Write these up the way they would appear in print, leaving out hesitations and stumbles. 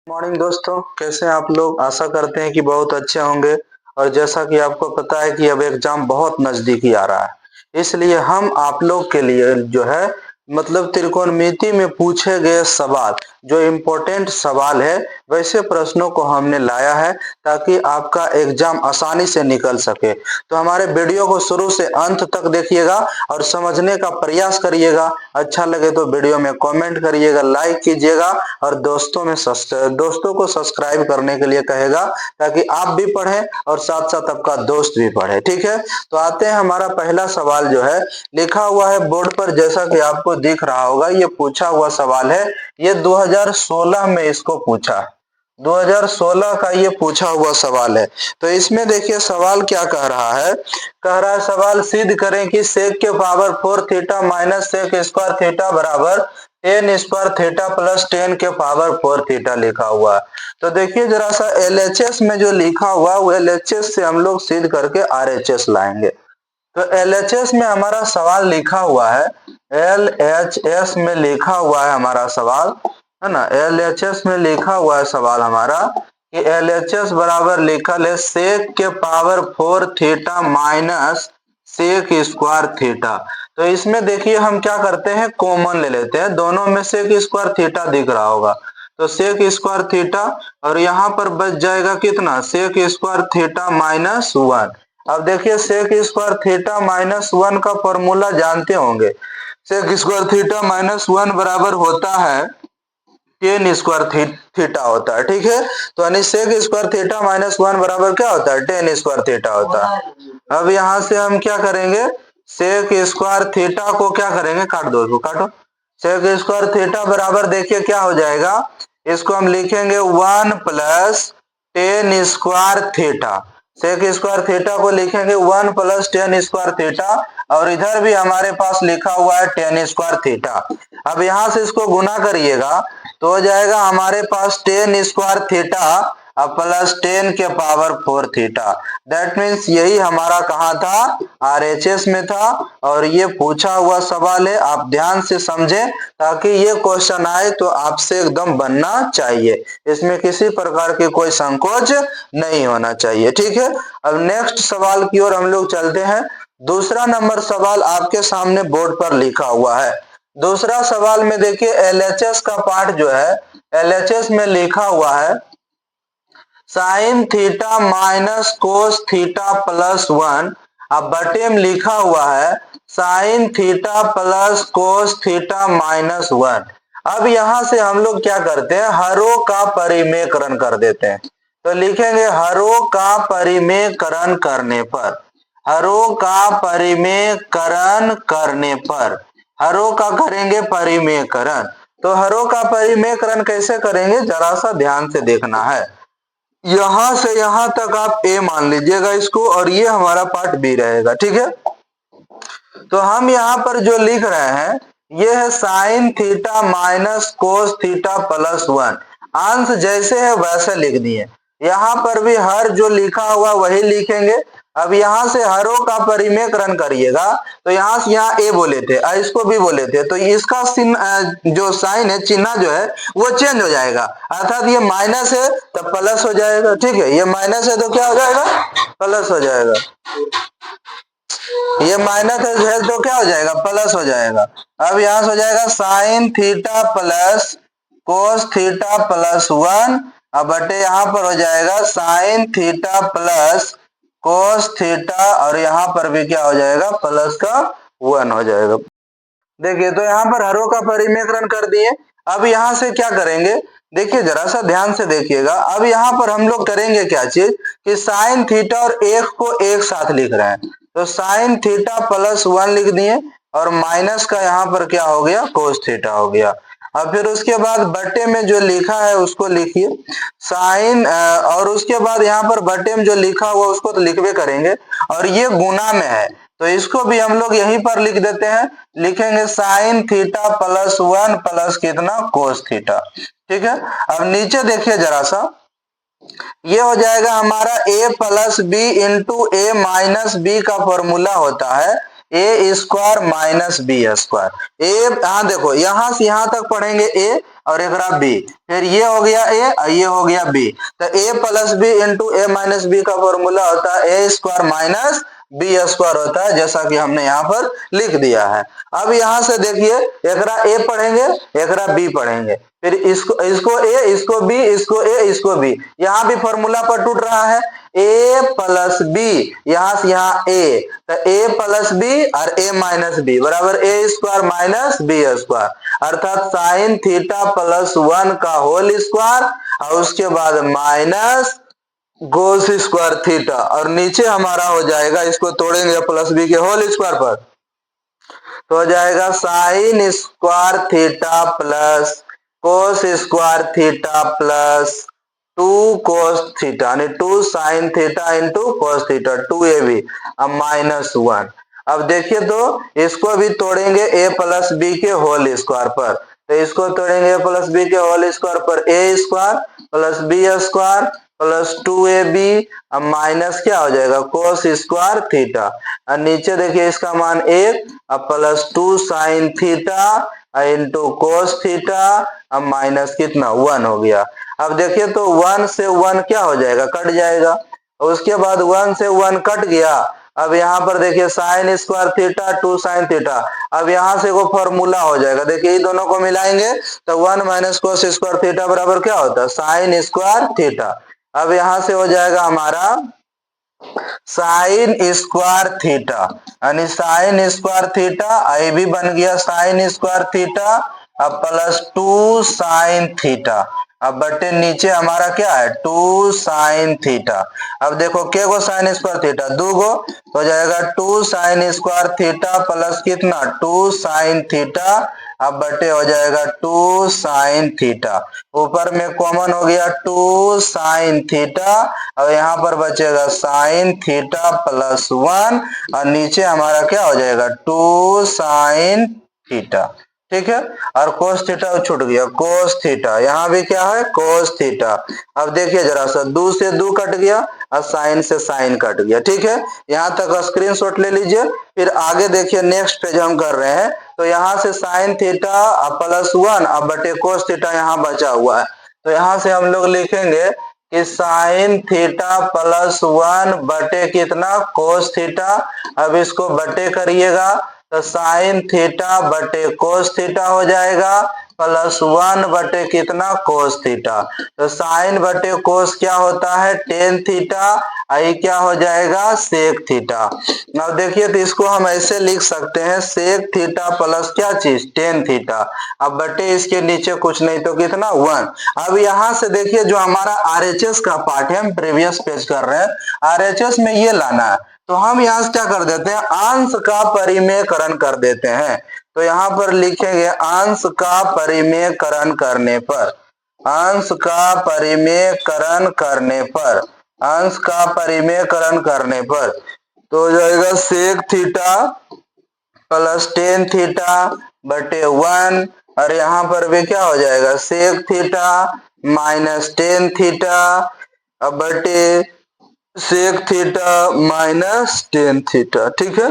Morning दोस्तों, कैसे हैं आप लोग। आशा करते हैं कि बहुत अच्छे होंगे। और जैसा कि आपको पता है कि अब एग्जाम बहुत नजदीकी आ रहा है, इसलिए हम आप लोग के लिए जो है मतलब त्रिकोणमिति में पूछे गए सवाल, जो इम्पोर्टेंट सवाल है, वैसे प्रश्नों को हमने लाया है ताकि आपका एग्जाम आसानी से निकल सके। तो हमारे वीडियो को शुरू से अंत तक देखिएगा और समझने का प्रयास करिएगा। अच्छा लगे तो वीडियो में कमेंट करिएगा, लाइक कीजिएगा और दोस्तों को सब्सक्राइब करने के लिए कहेगा ताकि आप भी पढ़ें और साथ साथ आपका दोस्त भी पढ़े। ठीक है, तो आते हैं। हमारा पहला सवाल जो है लिखा हुआ है बोर्ड पर, जैसा कि आपको दिख रहा होगा, ये पूछा हुआ सवाल है। ये 2016 में इसको पूछा, 2016 का ये पूछा हुआ सवाल है। तो इसमें देखिए सवाल क्या कह रहा है। कह रहा है सवाल, सिद्ध करें कि सेक के power 4 theta minus sec square theta बराबर टेन स्क्वायर थीटा प्लस 10 के पावर 4 थीटा लिखा हुआ है। तो देखिए जरा सा एलएचएस में जो लिखा हुआ वो एलएचएस से हम लोग सिद्ध करके आरएचएस लाएंगे। तो एलएचएस में हमारा सवाल लिखा हुआ है, एलएचएस में लिखा हुआ है हमारा सवाल, है ना। एलएचएस में लिखा हुआ है सवाल हमारा कि एलएचएस बराबर लिखल है सेक के power 4 theta minus sec square theta. तो इसमें देखिए हम क्या करते हैं, कॉमन ले लेते हैं, दोनों में सेक स्क्वायर थीटा दिख रहा होगा तो सेक स्क्वायर थीटा, और यहाँ पर बच जाएगा कितना, सेक स्क्वायर थीटा माइनस 1। अब देखिए सेक स्क्वायर थीटा माइनस 1 का फॉर्मूला जानते होंगे। सेक स्क्वायर थीटा माइनस 1 बराबर होता है टेन स्क्वायर थीटा होता है। ठीक है, तो यानी सेक स्क्वायर थीटा माइनस 1 बराबर क्या होता है, टेन स्क्वायर थीटा होता है। अब यहाँ से हम क्या करेंगे, सेक स्क्वायर थीटा को क्या करेंगे, काट दो, इसको काटो। सेक स्क्वायर थीटा बराबर देखिए क्या हो जाएगा, इसको हम लिखेंगे 1 plus tan square theta. Sec square theta को लिखेंगे 1 प्लस टेन स्क्वायर थीटा, और इधर भी हमारे पास लिखा हुआ है टेन स्क्वायर थीटा। अब यहाँ से इसको गुना करिएगा तो हो जाएगा हमारे पास टेन स्क्वायर थीटा अब प्लस 10 के पावर 4 थीटा। दैट मीन्स यही हमारा कहाँ था, आरएचएस में था। और ये पूछा हुआ सवाल है, आप ध्यान से समझें ताकि ये क्वेश्चन आए तो आपसे एकदम बनना चाहिए, इसमें किसी प्रकार की कोई संकोच नहीं होना चाहिए। ठीक है, अब नेक्स्ट सवाल की ओर हम लोग चलते हैं। दूसरा नंबर सवाल आपके सामने बोर्ड पर लिखा हुआ है। दूसरा सवाल में देखिए एलएचएस का पार्ट जो है, एलएचएस में लिखा हुआ है sine theta minus cos theta plus 1। अब बटे में लिखा हुआ है sign theta plus cos theta minus 1। अब यहां से हम लोग क्या करते हैं, हरों का परिमेयकरण कर देते हैं। तो लिखेंगे हरों का परिमेयकरण करने पर, हरों का परिमेयकरण करने पर, हरों का करेंगे परिमेयकरण। तो हरों का परिमेयकरण कैसे करेंगे, जरा सा ध्यान से देखना है। यहां से यहां तक आप ए मान लीजिएगा इसको, और ये हमारा पार्ट बी रहेगा। ठीक है, तो हम यहाँ पर जो लिख रहे हैं ये है sine theta minus cos theta plus 1। अंश जैसे है वैसे लिख दिए, यहाँ पर भी हर जो लिखा हुआ वही लिखेंगे। अब यहाँ से हरों का परिमेयकरण करिएगा तो यहाँ से यहाँ ए बोले थे, इसको भी बोले थे, तो इसका जो साइन है, चिन्ह जो है वो चेंज हो जाएगा, अर्थात ये माइनस है तो प्लस हो जाएगा। ठीक है, ये माइनस है तो क्या हो जाएगा, प्लस हो जाएगा। ये माइनस है तो क्या हो जाएगा, प्लस हो जाएगा। अब यहां से हो जाएगा sign theta plus cos theta plus 1, अब बटे यहाँ पर हो जाएगा sign theta plus cos theta, और यहाँ पर भी क्या हो जाएगा, प्लस का 1 हो जाएगा। देखिए तो यहाँ पर हरों का परिमेयकरण कर दिए। अब यहाँ से क्या करेंगे, देखिए जरा सा ध्यान से देखिएगा। अब यहाँ पर हम लोग करेंगे क्या चीज कि साइन थीटा और एक को एक साथ लिख रहे हैं, तो साइन थीटा प्लस 1 लिख दिए, और माइनस का यहाँ पर क्या हो गया, कोस थीटा हो गया। अब फिर उसके बाद बटे में जो लिखा है उसको लिखिए साइन, और उसके बाद यहाँ पर बटे में जो लिखा हुआ उसको तो लिखबे करेंगे, और ये गुना में है तो इसको भी हम लोग यहीं पर लिख देते हैं, लिखेंगे साइन थीटा प्लस 1 प्लस कितना, कोस थीटा। ठीक है, अब नीचे देखिए जरा सा, ये हो जाएगा हमारा a plus B into A minus B का फॉर्मूला होता है A square minus B square. ए यहाँ देखो, यहां से यहां तक पढ़ेंगे ए और एक बी, फिर ये हो गया ए और ये हो गया बी। तो ए plus B into A minus B का फॉर्मूला होता है A square minus B square होता है, जैसा कि हमने यहाँ पर लिख दिया है। अब यहाँ से देखिए, एकरा ए पढ़ेंगे, एकरा बी पढ़ेंगे, फिर इसको ए, इसको बी, इसको ए, इसको बी। यहाँ भी फॉर्मूला पर टूट रहा है, ए प्लस बी, यहां से यहाँ ए, तो ए प्लस बी और ए माइनस बी बराबर A square minus B square, अर्थात साइन थीटा प्लस 1 का होल स्क्वायर और उसके बाद माइनस कोस स्क्वायर थीटा, और नीचे हमारा हो जाएगा, इसको तोड़ेंगे प्लस बी के होल स्क्वायर पर, तो हो जाएगा साइन स्क्वायर थीटा प्लस कोस square theta plus 2 cos theta, यानी 2 sine theta into cos theta, 2ab, अब माइनस 1। अब देखिए तो इसको भी तोड़ेंगे ए प्लस बी के होल स्क्वायर पर, तो इसको तोड़ेंगे प्लस बी के होल स्क्वायर पर, A square plus B square plus 2ab, अब माइनस क्या हो जाएगा कोस स्क्वायर थीटा, और नीचे देखिए इसका मान 1, अब plus 2 sine theta into cos theta, अब माइनस कितना 1 हो गया। अब देखिए तो 1 से 1 क्या हो जाएगा, कट जाएगा, उसके बाद 1 से 1 कट गया। अब यहाँ पर देखिए sign square theta 2 sine theta, अब यहाँ से वो फॉर्मूला हो जाएगा, देखिए ये दोनों को मिलाएंगे तो 1 माइनस कोस स्क्वायर थीटा बराबर क्या होता है साइन स्क्वायर थीटा। अब यहाँ से हो जाएगा हमारा साइन स्क्वायर थीटा, यानी साइन स्क्वायर थीटा, ये भी बन गया साइन स्क्वायर थीटा, अब प्लस 2 साइन थीटा, अब बटे नीचे हमारा क्या है 2 साइन थीटा। अब देखो के गो साइन स्क्वायर थीटा, 2 गो, हो जाएगा 2 साइन स्क्वायर थीटा प्लस कितना 2 साइन थीटा, अब बटे हो जाएगा 2 साइन थीटा, ऊपर में कॉमन हो गया 2 साइन थीटा, और यहाँ पर बचेगा साइन थीटा प्लस 1, और नीचे हमारा क्या हो जाएगा 2 साइन थीटा, ठीक है, और कोस थीटा छूट गया कोस थीटा, यहाँ भी क्या है कोस थीटा। अब देखिए जरा सा 2 से 2 कट गया और साइन से साइन कट गया, ठीक है, यहाँ तक स्क्रीनशॉट ले लीजिए। फिर आगे देखिए नेक्स्ट पेज हम कर रहे हैं, तो यहाँ से साइन थीटा प्लस 1 अब बटे कोस थीटा यहाँ बचा हुआ है, तो यहाँ से हम लोग लिखेंगे कि साइन थीटा प्लस 1 बटे कितना कोस थीटा, अब इसको बटे करिएगा तो साइन थीटा बटे कोस थीटा हो जाएगा प्लस 1 बटे कितना कोस थीटा, तो साइन बटे कोस क्या होता है टेन थीटा, आई क्या हो जाएगा सेक थीटा। अब देखिए तो इसको हम ऐसे लिख सकते हैं सेक थीटा प्लस क्या चीज टेन थीटा, अब बटे इसके नीचे कुछ नहीं तो कितना 1। अब यहाँ से देखिए जो हमारा आरएचएस का पार्ट है, हम प्रीवियस पेज कर रहे हैं, आरएचएस में ये लाना है, तो हम यहाँ से क्या कर देते हैं अंश का परिमेयकरण कर देते हैं, तो यहाँ पर लिखेंगे अंश का परिमेयकरण करने पर, अंश का परिमेयकरण करने पर, अंश का परिमेयकरण करने पर, तो हो जाएगा sec theta plus tan theta बटे 1, और यहाँ पर भी क्या हो जाएगा sec theta minus tan theta अब बटे sec theta minus tan theta, ठीक है।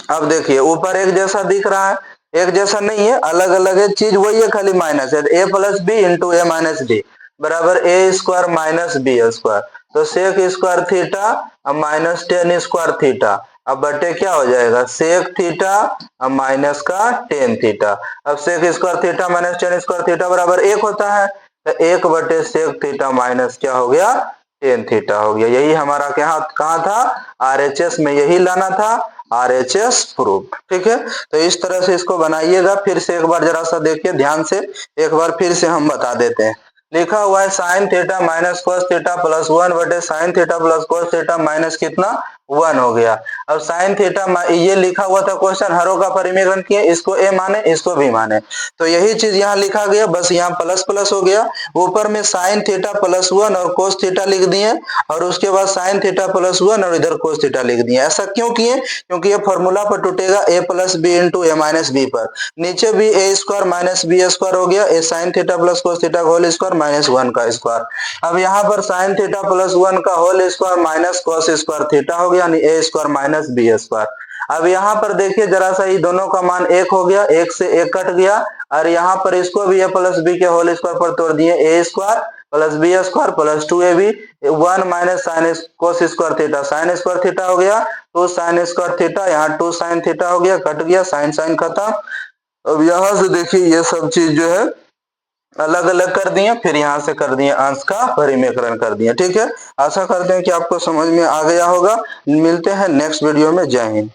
अब देखिए ऊपर एक जैसा दिख रहा है, एक जैसा नहीं है, अलग अलग है, चीज वही है, खाली माइनस है, A plus B into A minus B बराबर A square minus B square, तो सेक स्क्वायर थीटा अब माइनस टेन स्क्वायर थीटा, अब बटे क्या हो जाएगा सेक थीटा अब माइनस का टेन थीटा, अब sec square theta minus tan square theta बराबर 1 होता है, तो 1 बटे सेक थीटा माइनस क्या हो गया टेन थीटा हो गया। यही हमारा कहाँ था आरएचएस में, यही लाना था आरएचएस प्रूफ, ठीक है। तो इस तरह से इसको बनाइएगा, फिर से एक बार जरा सा देखिए ध्यान से, एक बार फिर से हम बता देते हैं। लिखा हुआ है sine theta minus cos theta plus 1 बटे sign theta plus cos theta minus कितना 1 हो गया। अब साइन थीटा ये लिखा हुआ था क्वेश्चन, हरों का परिमेयकरण किए, इसको ए माने इसको भी माने, तो यही चीज यहाँ लिखा गया, बस यहाँ प्लस प्लस हो गया, ऊपर में साइन थीटा प्लस 1 और कोस थीटा लिख दिए, और उसके बाद साइन थीटा प्लस 1 और इधर कोस थीटा लिख दिए। ऐसा क्यों किए, क्योंकि ये फॉर्मूला पर टूटेगा A plus B into A minus B पर, नीचे भी A square minus B square हो गया, A sine theta plus cos theta whole square minus 1 का स्क्वायर, अब यहाँ पर साइन थीटा प्लस 1 का whole square minus cos square theta हो गया, यानी A square minus B square. अब यहाँ पर देखिए जरा सा, ये दोनों का मान 1 हो गया, 1 से 1 कट गया, और यहाँ पर इसको भी a प्लस बी के होल स्क्वायर पर तोड़ दिए, a square plus B square plus 2ab 1 minus sine cos square theta, sine square theta हो गया, 2 साइन स्क्वायर थीटा, यहाँ 2 साइन थीटा हो गया, कट गया, साइन साइन खत्म। अब यहाँ से देखिए ये सब चीज जो है अलग अलग कर दिए, फिर यहाँ से कर दिए अंश का परिमेयकरण कर दिए। ठीक है, आशा करते हैं कि आपको समझ में आ गया होगा। मिलते हैं नेक्स्ट वीडियो में। जय हिंद।